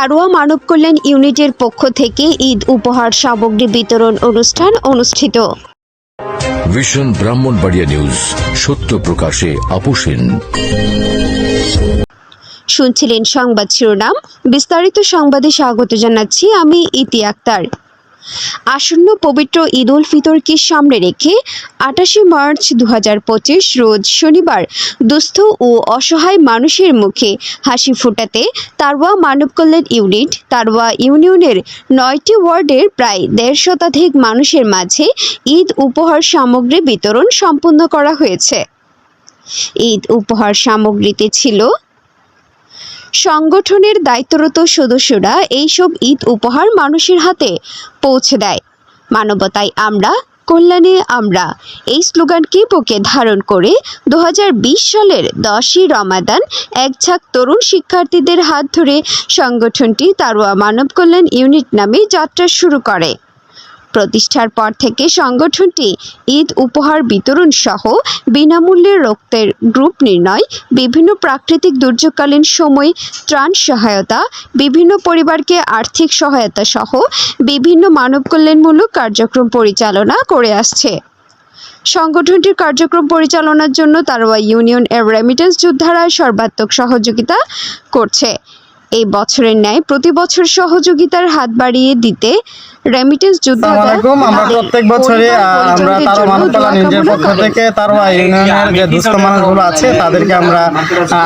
তারুয়া মানব কল্যাণ ইউনিটের পক্ষ থেকে ঈদ উপহার সামগ্রী বিতরণ অনুষ্ঠান অনুষ্ঠিত। ভিশন ব্রাহ্মণবাড়িয়া নিউজ, সত্য প্রকাশে আপোষহীন। শুনছিলেন সংবাদ শিরোনাম, বিস্তারিত সংবাদে স্বাগত জানাচ্ছি আমি ইতি আক্তার। আসন্ন পবিত্র ঈদ উল ফিতরকে সামনে রেখে 28 মার্চ 2025 রোজ শনিবার দুস্থ ও অসহায় মানুষের মুখে হাসি ফোটাতে তারওয়া মানব কল্যাণ ইউনিট তারওয়া ইউনিয়নের 9টি ওয়ার্ডের প্রায় 1.5 শতাধিক মানুষের মাঝে ঈদ উপহার সামগ্রী বিতরণ সম্পন্ন করা হয়েছে। ঈদ উপহার সামগ্রীতে ছিল সংগঠনের দায়িত্বরত সদস্যরা এইসব ঈদ উপহার মানুষের হাতে পৌঁছে দেয়। মানবতায় আমরা, কল্যাণে আমরা এই স্লোগানকে বুকে ধারণ করে 2020 সালের 10ই রমাদান এক ঝাঁক তরুণ শিক্ষার্থীদের হাত ধরে সংগঠনটি তারওয়া মানব কল্যাণ ইউনিট নামে যাত্রা শুরু করে। প্রতিষ্ঠার পর থেকে সংগঠনটি ঈদ উপহার বিতরণ সহ বিনামূল্যে রক্তের গ্রুপ নির্ণয়, বিভিন্ন প্রাকৃতিক দুর্যোগকালীন সময় ত্রাণ সহায়তা, বিভিন্ন পরিবারকে আর্থিক সহায়তা সহ বিভিন্ন মানব কল্যাণমূলক কার্যক্রম পরিচালনা করে আসছে। সংগঠনটির কার্যক্রম পরিচালনার জন্য তারওয়া ইউনিয়ন এর রেমিটেন্স যোদ্ধারা সর্বাত্মক সহযোগিতা করছে। এই বছরের ন্যায় প্রতি বছর সহযোগিতার হাত বাড়িয়ে দিতে রেমিটেন্স যোদ্ধারা আমরা প্রত্যেক বছরই আমরা তারওয়া মানব কল্যাণ ইউনিটের পক্ষ থেকে তারওয়া ইউনিয়নের যে দুস্থ মানুষগুলো আছে তাদেরকে আমরা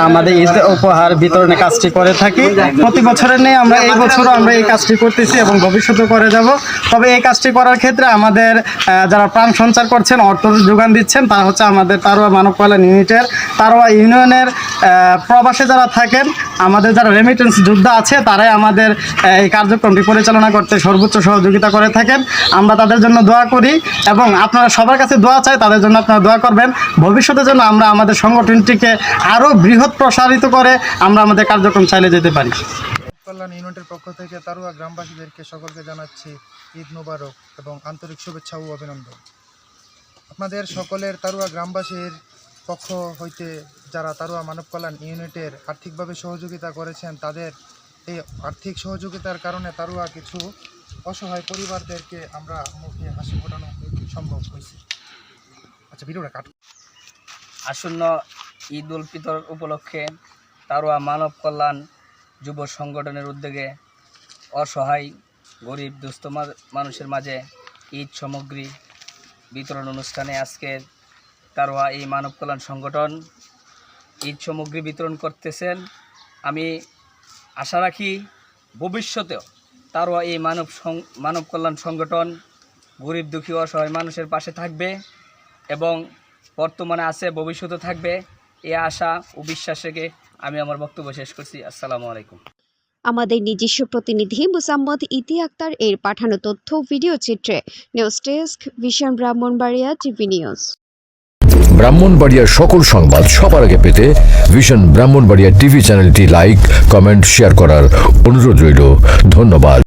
আমাদের ঈদ উপহার বিতরণের কাজটি করে থাকি। প্রতি বছরের নেই আমরা এই বছরও আমরা এই কাজটি করতেছি এবং ভবিষ্যতে করে যাব। তবে এই কাজটি করার ক্ষেত্রে আমাদের যারা প্রাণ সঞ্চার করছেন, অর্থ যোগান দিচ্ছেন, তারা হচ্ছে আমাদের তারওয়া মানব কল্যাণ ইউনিটের তারওয়া ইউনিয়নের প্রবাসে যারা থাকেন, আমাদের যারা রেমিটেন্স যোদ্ধা আছে, তারাই আমাদের এই কার্যক্রমটি পরিচালনা করতে সর্বোচ্চ সহযোগিতা করে থাকেন। আমরা তাদের জন্য দোয়া করি এবং আপনারা সবার কাছে দোয়া চাই, তাদের জন্য আপনারা দোয়া করবেন। ভবিষ্যতের জন্য আমরা আমাদের সংগঠনটিকে আরও বৃহৎ প্রসারিত করে আমরা আমাদের কার্যক্রম চালিয়ে যেতে পারি। কল্যাণ ইউনিটের পক্ষ থেকে তারওয়া গ্রামবাসীদেরকে সকলকে জানাচ্ছি ঈদ মোবারক এবং আন্তরিক শুভেচ্ছা ও অভিনন্দন। আপনাদের সকলের তারওয়া গ্রামবাসীর পক্ষ হইতে যারা তারওয়া মানব কল্যাণ ইউনিটের আর্থিকভাবে সহযোগিতা করেছেন, তাদের এই আর্থিক সহযোগিতার কারণে তারওয়া কিছু অসহায় পরিবারদেরকে আমরা মুখে হাসি ফোটানো সম্ভব হয়েছে। আচ্ছা, ভিডিওটা কাট। আসন্ন ঈদ উল ফিতর উপলক্ষে তারওয়া মানব কল্যাণ যুব সংগঠনের উদ্যোগে অসহায় গরিব দুস্থ মানুষের মাঝে ঈদ সামগ্রী বিতরণ অনুষ্ঠানে আজকে তারওয়া এই মানব কল্যাণ সংগঠন ঈদ সামগ্রী বিতরণ করতেছেন। আমি আশা রাখি ভবিষ্যতেও তারওয়া এই মানব কল্যাণ সংগঠন গরিব দুঃখী অসহায় মানুষের পাশে থাকবে এবং বর্তমানে আছে, ভবিষ্যতে থাকবে। এই আশা ও বিশ্বাস রেখে আমি আমার বক্তব্য শেষ করছি। আসসালামু আলাইকুম। আমাদের নিজস্ব প্রতিনিধি মুসাম্মদ ইতি আক্তার এর পাঠানো তথ্য ভিডিও চিত্রে news desk, vision Brahmanbaria TV news. ব্রাহ্মণবাড়িয়ার সকল সংবাদ সবার আগে পেতে ভিশন ব্রাহ্মণবাড়িয়া টিভি চ্যানেলটি লাইক, কমেন্ট, শেয়ার করার অনুরোধ রইল। ধন্যবাদ।